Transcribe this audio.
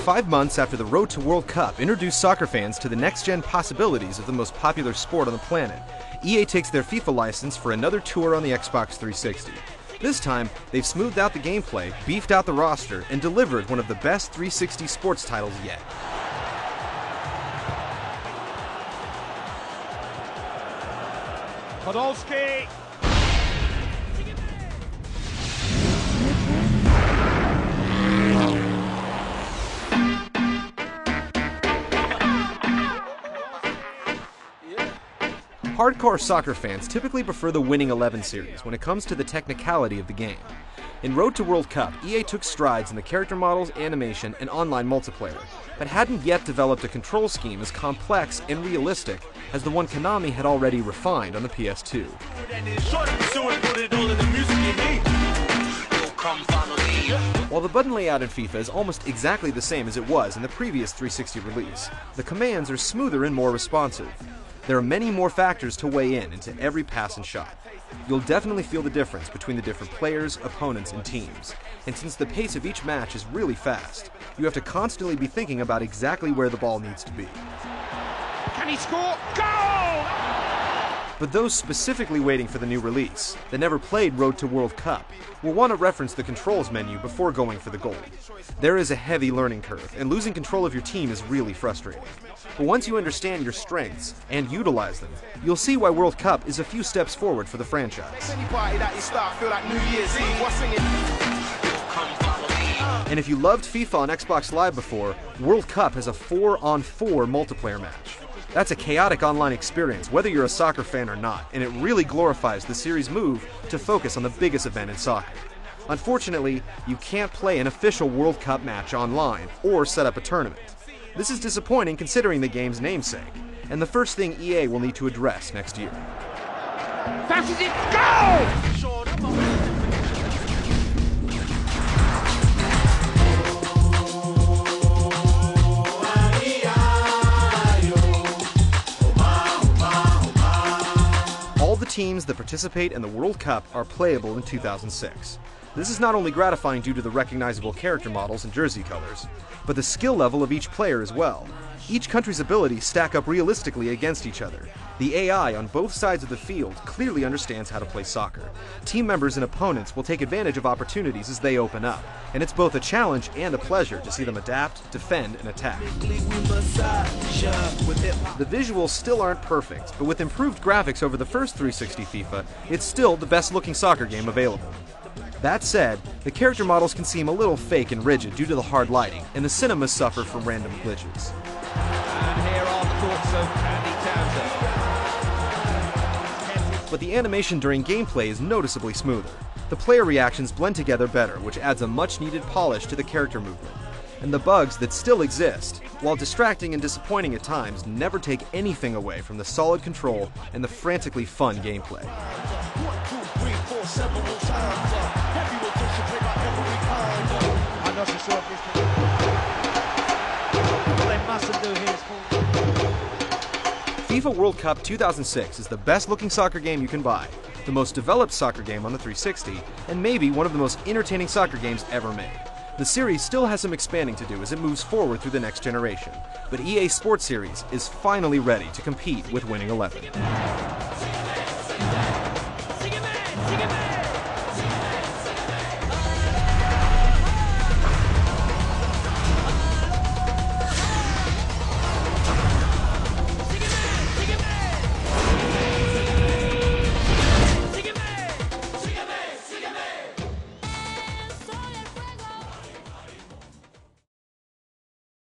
5 months after the Road to World Cup introduced soccer fans to the next-gen possibilities of the most popular sport on the planet, EA takes their FIFA license for another tour on the Xbox 360. This time, they've smoothed out the gameplay, beefed out the roster, and delivered one of the best 360 sports titles yet. Podolski! Hardcore soccer fans typically prefer the Winning 11 series when it comes to the technicality of the game. In Road to World Cup, EA took strides in the character models, animation, and online multiplayer, but hadn't yet developed a control scheme as complex and realistic as the one Konami had already refined on the PS2. While the button layout in FIFA is almost exactly the same as it was in the previous 360 release, the commands are smoother and more responsive. There are many more factors to weigh in into every pass and shot. You'll definitely feel the difference between the different players, opponents, and teams. And since the pace of each match is really fast, you have to constantly be thinking about exactly where the ball needs to be. Can he score? Goal! But those specifically waiting for the new release, that never played Road to World Cup, will want to reference the controls menu before going for the goal. There is a heavy learning curve, and losing control of your team is really frustrating. But once you understand your strengths and utilize them, you'll see why World Cup is a few steps forward for the franchise. And if you loved FIFA on Xbox Live before, World Cup has a 4-on-4 multiplayer match. That's a chaotic online experience, whether you're a soccer fan or not, and it really glorifies the series' move to focus on the biggest event in soccer. Unfortunately, you can't play an official World Cup match online or set up a tournament. This is disappointing considering the game's namesake, and the first thing EA will need to address next year. Passes it, go! All the teams that participate in the World Cup are playable in 2006. This is not only gratifying due to the recognizable character models and jersey colors, but the skill level of each player as well. Each country's abilities stack up realistically against each other. The AI on both sides of the field clearly understands how to play soccer. Team members and opponents will take advantage of opportunities as they open up, and it's both a challenge and a pleasure to see them adapt, defend, and attack. The visuals still aren't perfect, but with improved graphics over the first 360 FIFA, it's still the best-looking soccer game available. That said, the character models can seem a little fake and rigid due to the hard lighting, and the cinemas suffer from random glitches. And here are the thoughts of Andy Townsend. But the animation during gameplay is noticeably smoother. The player reactions blend together better, which adds a much-needed polish to the character movement. And the bugs that still exist, while distracting and disappointing at times, never take anything away from the solid control and the frantically fun gameplay. I'm not so sure if this what they mustn't do here is FIFA World Cup 2006 is the best-looking soccer game you can buy, the most developed soccer game on the 360, and maybe one of the most entertaining soccer games ever made. The series still has some expanding to do as it moves forward through the next generation, but EA Sports Series is finally ready to compete with Winning 11.